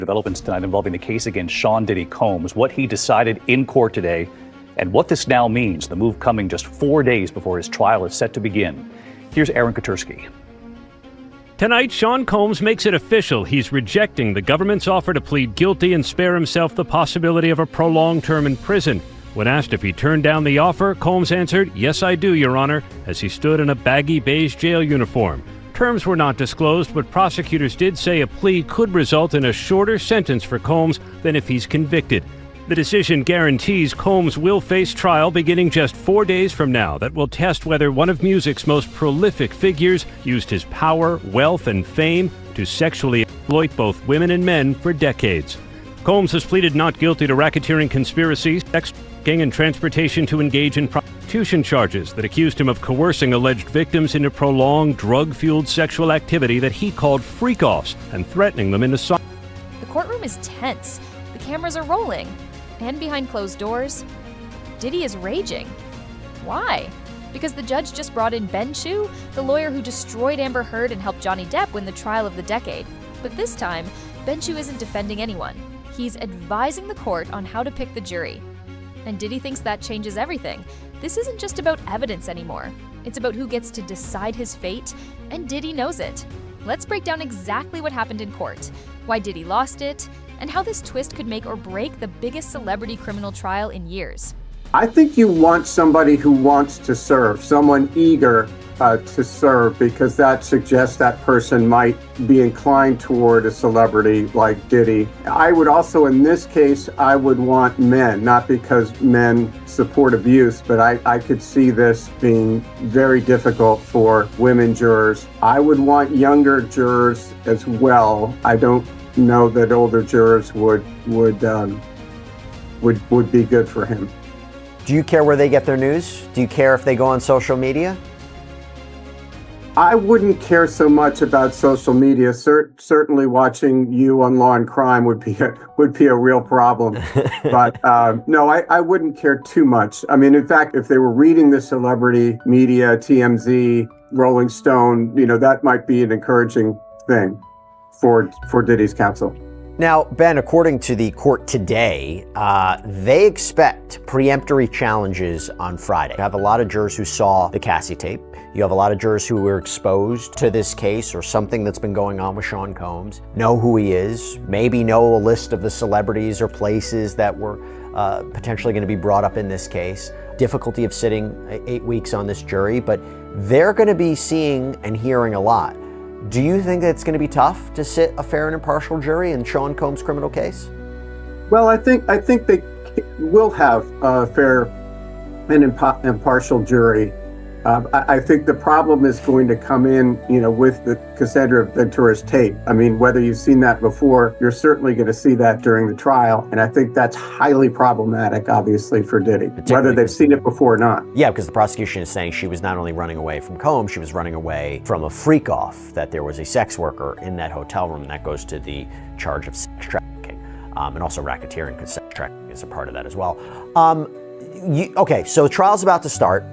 Developments tonight involving the case against Sean Diddy Combs, what he decided in court today, and what this now means, the move coming just 4 days before his trial is set to begin. Here's Aaron Katursky. Tonight, Sean Combs makes it official. He's rejecting the government's offer to plead guilty and spare himself the possibility of a prolonged term in prison. When asked if he turned down the offer, Combs answered, "Yes, I do, Your Honor," as he stood in a baggy beige jail uniform. Terms were not disclosed, but prosecutors did say a plea could result in a shorter sentence for Combs than if he's convicted. The decision guarantees Combs will face trial beginning just 4 days from now that will test whether one of music's most prolific figures used his power, wealth, and fame to sexually exploit both women and men for decades. Combs has pleaded not guilty to racketeering conspiracies, sex trafficking, and transportation to engage in prostitution charges that accused him of coercing alleged victims into prolonged drug-fueled sexual activity that he called freak-offs and threatening them into silence. The courtroom is tense. The cameras are rolling. And behind closed doors, Diddy is raging. Why? Because the judge just brought in Ben Chu, the lawyer who destroyed Amber Heard and helped Johnny Depp win the trial of the decade. But this time, Ben Chu isn't defending anyone. He's advising the court on how to pick the jury. And Diddy thinks that changes everything. This isn't just about evidence anymore. It's about who gets to decide his fate, and Diddy knows it. Let's break down exactly what happened in court, why Diddy lost it, and how this twist could make or break the biggest celebrity criminal trial in years. I think you want somebody who wants to serve, someone eager to serve, because that suggests that person might be inclined toward a celebrity like Diddy. I would also, in this case, I would want men, not because men support abuse, but I could see this being very difficult for women jurors. I would want younger jurors as well. I don't know that older jurors would be good for him. Do you care where they get their news? Do you care if they go on social media? I wouldn't care so much about social media. Certainly watching you on Law and Crime would be a real problem. But no, I wouldn't care too much. I mean, in fact, if they were reading the celebrity media, TMZ, Rolling Stone, that might be an encouraging thing for Diddy's counsel. Now, Ben, according to the court today, they expect preemptory challenges on Friday. You have a lot of jurors who saw the Cassie tape. You have a lot of jurors who were exposed to this case or something that's been going on with Sean Combs, know who he is, maybe know a list of the celebrities or places that were potentially going to be brought up in this case. Difficulty of sitting 8 weeks on this jury, but they're going to be seeing and hearing a lot. Do you think it's going to be tough to sit a fair and impartial jury in Sean Combs' criminal case? Well, I think they will have a fair and impartial jury. I think the problem is going to come in, with the Cassandra Ventura's tape. I mean, whether you've seen that before, you're certainly going to see that during the trial. And I think that's highly problematic, obviously, for Diddy, whether they've seen it before or not. Yeah, because the prosecution is saying she was not only running away from Combs, she was running away from a freak-off, that there was a sex worker in that hotel room, and that goes to the charge of sex trafficking, and also racketeering, because sex trafficking is a part of that as well. Okay, so the trial's about to start.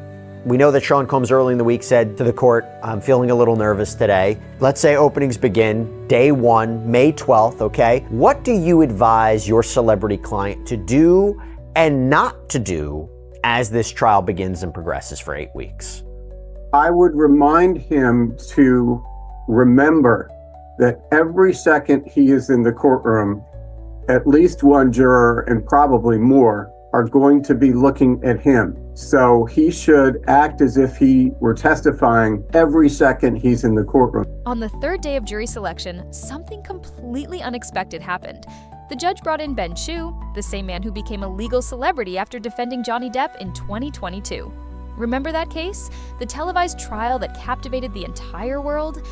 We know that Sean Combs early in the week said to the court, "I'm feeling a little nervous today." Let's say openings begin day 1, May 12th, okay? What do you advise your celebrity client to do and not to do as this trial begins and progresses for 8 weeks? I would remind him to remember that every second he is in the courtroom, at least one juror and probably more are going to be looking at him. So he should act as if he were testifying every second he's in the courtroom. On the third day of jury selection, something completely unexpected happened. The judge brought in Ben Chu, the same man who became a legal celebrity after defending Johnny Depp in 2022. Remember that case? The televised trial that captivated the entire world?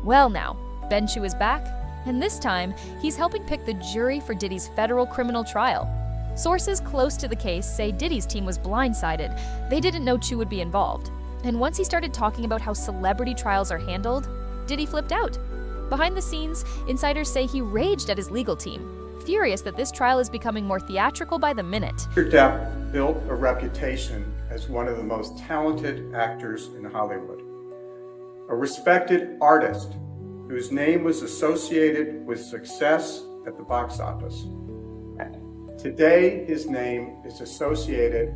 Well now, Ben Chu is back, and this time, he's helping pick the jury for Diddy's federal criminal trial. Sources close to the case say Diddy's team was blindsided. They didn't know Chu would be involved. And once he started talking about how celebrity trials are handled, Diddy flipped out. Behind the scenes, insiders say he raged at his legal team, furious that this trial is becoming more theatrical by the minute. Mr. Depp built a reputation as one of the most talented actors in Hollywood, a respected artist whose name was associated with success at the box office. Today, his name is associated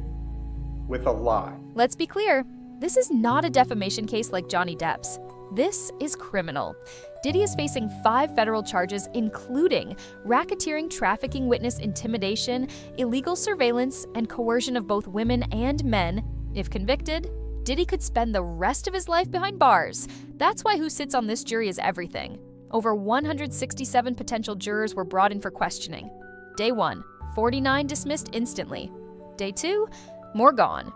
with a lie. Let's be clear, this is not a defamation case like Johnny Depp's. This is criminal. Diddy is facing 5 federal charges, including racketeering, trafficking, witness intimidation, illegal surveillance, and coercion of both women and men. If convicted, Diddy could spend the rest of his life behind bars. That's why who sits on this jury is everything. Over 167 potential jurors were brought in for questioning. Day 1, 49 dismissed instantly. Day 2, more gone.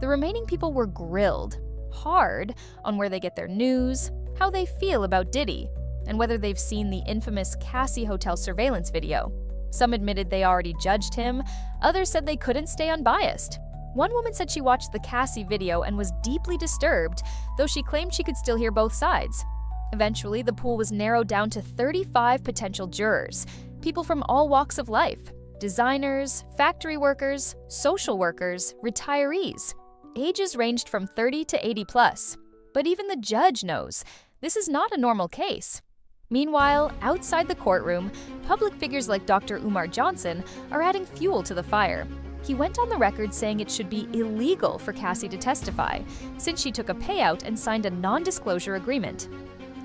The remaining people were grilled hard on where they get their news, how they feel about Diddy, and whether they've seen the infamous Cassie Hotel surveillance video. Some admitted they already judged him, others said they couldn't stay unbiased. One woman said she watched the Cassie video and was deeply disturbed, though she claimed she could still hear both sides. Eventually, the pool was narrowed down to 35 potential jurors, people from all walks of life: designers, factory workers, social workers, retirees. Ages ranged from 30 to 80 plus. But even the judge knows this is not a normal case. Meanwhile, outside the courtroom, public figures like Dr. Umar Johnson are adding fuel to the fire. He went on the record saying it should be illegal for Cassie to testify, since she took a payout and signed a non-disclosure agreement.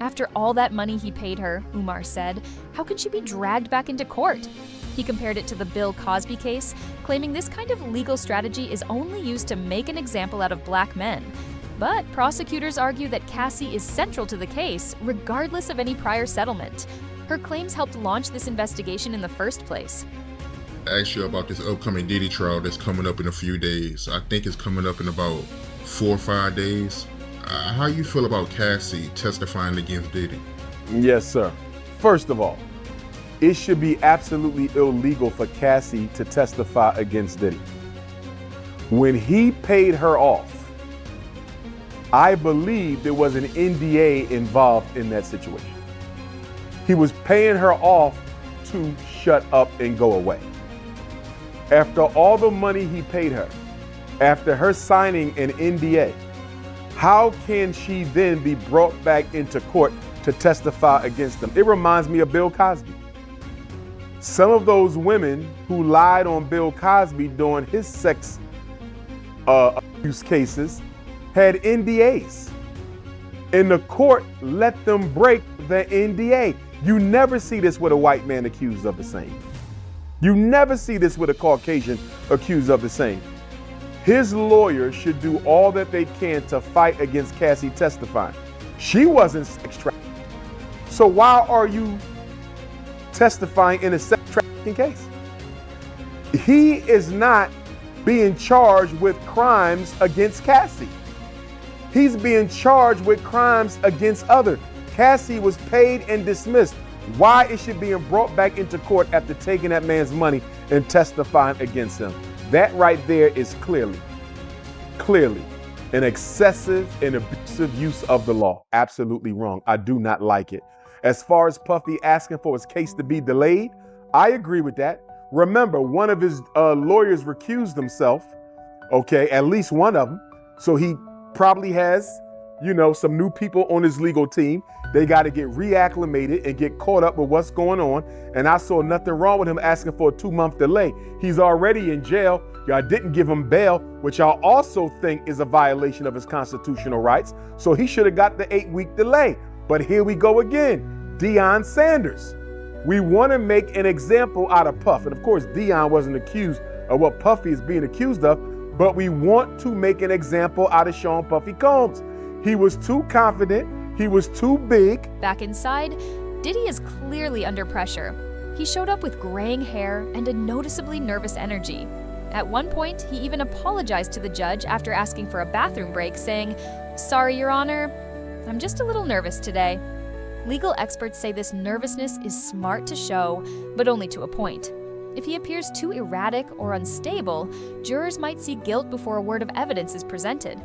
After all that money he paid her, Umar said, how can she be dragged back into court? He compared it to the Bill Cosby case, claiming this kind of legal strategy is only used to make an example out of black men. But prosecutors argue that Cassie is central to the case, regardless of any prior settlement. Her claims helped launch this investigation in the first place. I asked you about this upcoming Diddy trial that's coming up in a few days. I think it's coming up in about 4 or 5 days. How you feel about Cassie testifying against Diddy? Yes, sir. First of all, it should be absolutely illegal for Cassie to testify against Diddy. When he paid her off, I believe there was an NDA involved in that situation. He was paying her off to shut up and go away. After all the money he paid her, after her signing an NDA, how can she then be brought back into court to testify against him? It reminds me of Bill Cosby. Some of those women who lied on Bill Cosby during his sex abuse cases had NDAs. And the court let them break the NDA. You never see this with a white man accused of the same. You never see this with a Caucasian accused of the same. His lawyer should do all that they can to fight against Cassie testifying. She wasn't sex trafficked. So why are you testifying in a sex trafficking case? He is not being charged with crimes against Cassie. He's being charged with crimes against others. Cassie was paid and dismissed. Why is she being brought back into court after taking that man's money and testifying against him? That right there is clearly an excessive and abusive use of the law. Absolutely wrong. I do not like it. As far as Puffy asking for his case to be delayed, I agree with that. Remember, one of his lawyers recused himself, okay, at least one of them. So he probably has, some new people on his legal team. They got to get reacclimated and get caught up with what's going on. And I saw nothing wrong with him asking for a 2-month delay. He's already in jail. Y'all didn't give him bail, which y'all also think is a violation of his constitutional rights. So he should have got the 8-week delay. But here we go again. Deion Sanders. We want to make an example out of Puff. And of course, Deion wasn't accused of what Puffy is being accused of, but we want to make an example out of Sean Puffy Combs. He was too confident. He was too big. Back inside, Diddy is clearly under pressure. He showed up with graying hair and a noticeably nervous energy. At one point, he even apologized to the judge after asking for a bathroom break, saying, "Sorry, Your Honor, I'm just a little nervous today." Legal experts say this nervousness is smart to show, but only to a point. If he appears too erratic or unstable, jurors might see guilt before a word of evidence is presented.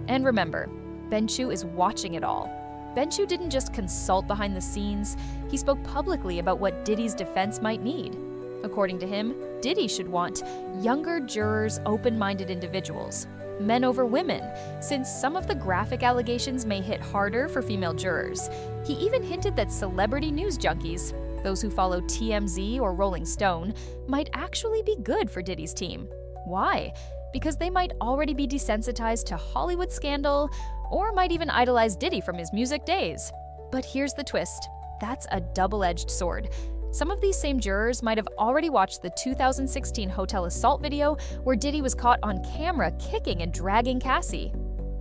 And remember, Ben Chu is watching it all. Ben Chu didn't just consult behind the scenes, he spoke publicly about what Diddy's defense might need. According to him, Diddy should want younger jurors, open-minded individuals, men over women, since some of the graphic allegations may hit harder for female jurors. He even hinted that celebrity news junkies those who follow TMZ or Rolling Stone, might actually be good for Diddy's team. Why? Because they might already be desensitized to Hollywood scandal, or might even idolize Diddy from his music days. But here's the twist. That's a double-edged sword. Some of these same jurors might have already watched the 2016 hotel assault video where Diddy was caught on camera kicking and dragging Cassie.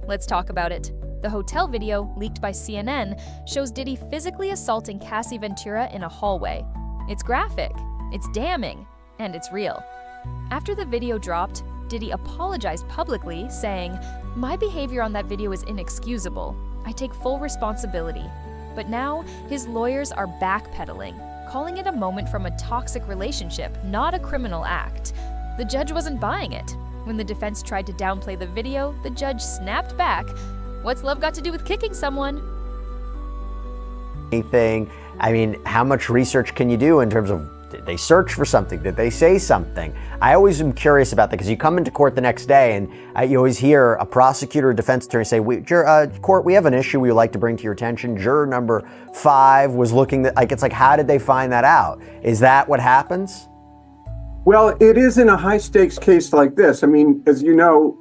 Let's talk about it. The hotel video, leaked by CNN, shows Diddy physically assaulting Cassie Ventura in a hallway. It's graphic, it's damning, and it's real. After the video dropped, Diddy apologized publicly, saying, "My behavior on that video is inexcusable. I take full responsibility." But now, his lawyers are backpedaling, calling it a moment from a toxic relationship, not a criminal act. The judge wasn't buying it. When the defense tried to downplay the video, the judge snapped back. What's love got to do with kicking someone? Anything, I mean, how much research can you do in terms of, did they search for something? Did they say something? I always am curious about that because you come into court the next day and you always hear a prosecutor or defense attorney say, court, we have an issue we would like to bring to your attention. Juror number 5 was looking, it's like, how did they find that out? Is that what happens? Well, it is in a high stakes case like this. I mean, as you know,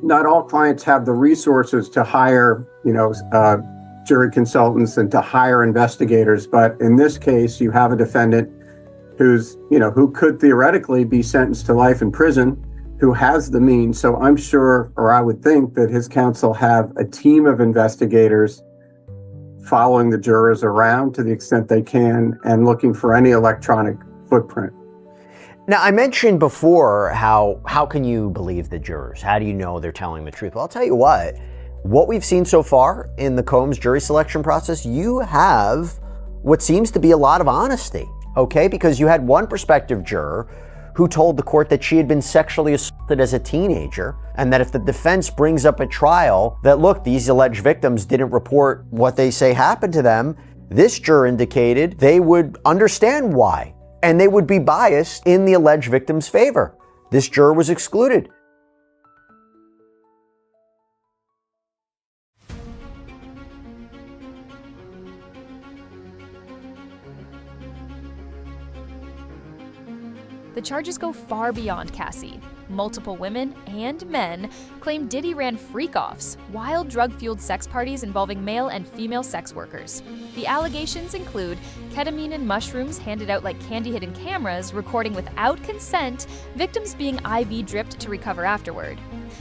not all clients have the resources to hire, jury consultants and to hire investigators. But in this case, you have a defendant who could theoretically be sentenced to life in prison, who has the means. So I'm sure, or I would think, that his counsel have a team of investigators following the jurors around to the extent they can and looking for any electronic footprint. Now, I mentioned before how can you believe the jurors? How do you know they're telling the truth? Well, I'll tell you what we've seen so far in the Combs jury selection process, you have what seems to be a lot of honesty, okay? Because you had one prospective juror who told the court that she had been sexually assaulted as a teenager, and that if the defense brings up at trial that, look, these alleged victims didn't report what they say happened to them, this juror indicated they would understand why, and they would be biased in the alleged victim's favor. This juror was excluded. The charges go far beyond Cassie. Multiple women and men claim Diddy ran freak-offs, wild drug-fueled sex parties involving male and female sex workers. The allegations include ketamine and mushrooms handed out like candy-hidden cameras, recording without consent, victims being IV dripped to recover afterward.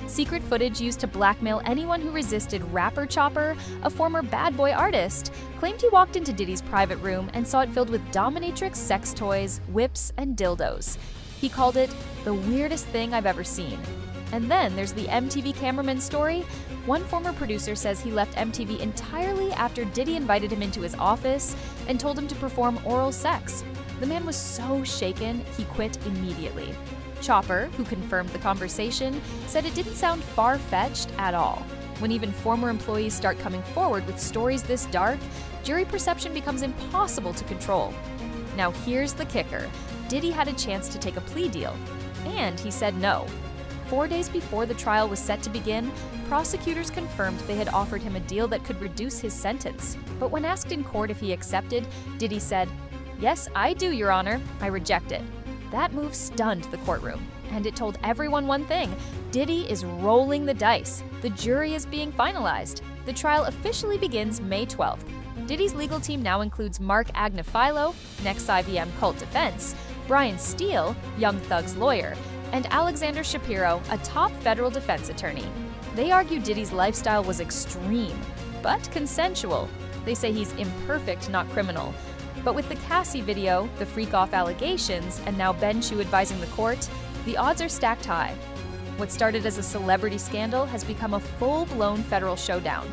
Secret footage used to blackmail anyone who resisted rapper Chopper, a former bad boy artist, claimed he walked into Diddy's private room and saw it filled with dominatrix sex toys, whips, and dildos. He called it the weirdest thing I've ever seen. And then there's the MTV cameraman story. One former producer says he left MTV entirely after Diddy invited him into his office and told him to perform oral sex. The man was so shaken, he quit immediately. Chopper, who confirmed the conversation, said it didn't sound far-fetched at all. When even former employees start coming forward with stories this dark, jury perception becomes impossible to control. Now here's the kicker. Diddy had a chance to take a plea deal, and he said no. 4 days before the trial was set to begin, prosecutors confirmed they had offered him a deal that could reduce his sentence. But when asked in court if he accepted, Diddy said, "Yes, I do, Your Honor. I reject it." That move stunned the courtroom, and it told everyone one thing: Diddy is rolling the dice. The jury is being finalized. The trial officially begins May 12th. Diddy's legal team now includes Mark Agnifilo, ex-IBM Cult Defense, Brian Steele, Young Thug's lawyer, and Alexander Shapiro, a top federal defense attorney. They argue Diddy's lifestyle was extreme, but consensual. They say he's imperfect, not criminal. But with the Cassie video, the freak-off allegations, and now Ben Chu advising the court, the odds are stacked high. What started as a celebrity scandal has become a full-blown federal showdown.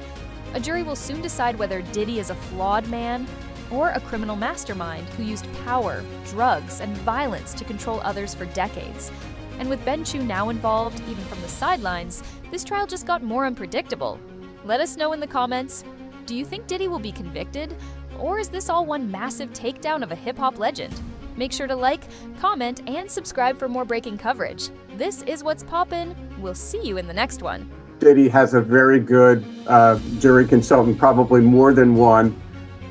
A jury will soon decide whether Diddy is a flawed man or a criminal mastermind who used power, drugs, and violence to control others for decades. And with Ben Chu now involved, even from the sidelines, this trial just got more unpredictable. Let us know in the comments, do you think Diddy will be convicted? Or is this all one massive takedown of a hip-hop legend? Make sure to like, comment, and subscribe for more breaking coverage. This is What's Poppin'. We'll see you in the next one. Diddy has a very good jury consultant, probably more than one,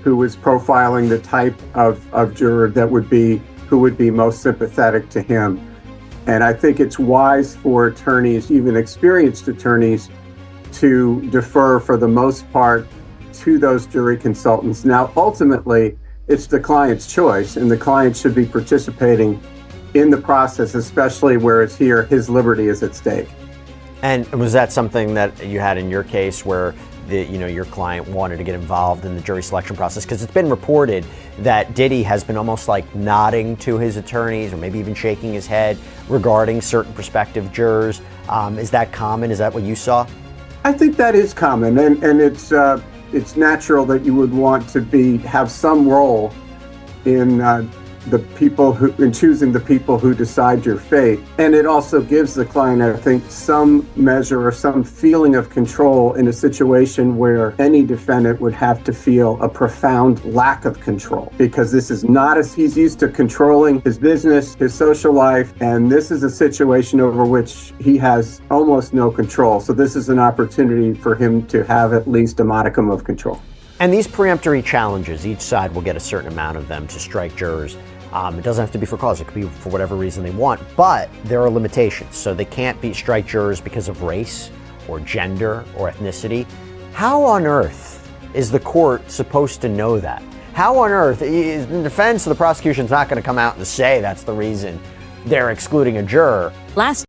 who is profiling the type of juror who would be most sympathetic to him. And I think it's wise for attorneys, even experienced attorneys, to defer for the most part to those jury consultants. Now, ultimately, it's the client's choice, and the client should be participating in the process, especially where it's here, his liberty is at stake. And was that something that you had in your case where your client wanted to get involved in the jury selection process? Because it's been reported that Diddy has been almost like nodding to his attorneys or maybe even shaking his head regarding certain prospective jurors. Is that common? Is that what you saw? I think that is common, and it's natural that you would want to have some role in in choosing the people who decide your fate. And it also gives the client, I think, some measure or some feeling of control in a situation where any defendant would have to feel a profound lack of control, because this is not as he's used to controlling his business, his social life, and this is a situation over which he has almost no control. So this is an opportunity for him to have at least a modicum of control. And these preemptory challenges, each side will get a certain amount of them to strike jurors. It doesn't have to be for cause, it could be for whatever reason they want, but there are limitations. So they can't strike jurors because of race or gender or ethnicity. How on earth is the court supposed to know that? How on earth, the defense or the prosecution's not going to come out and say that's the reason they're excluding a juror. Last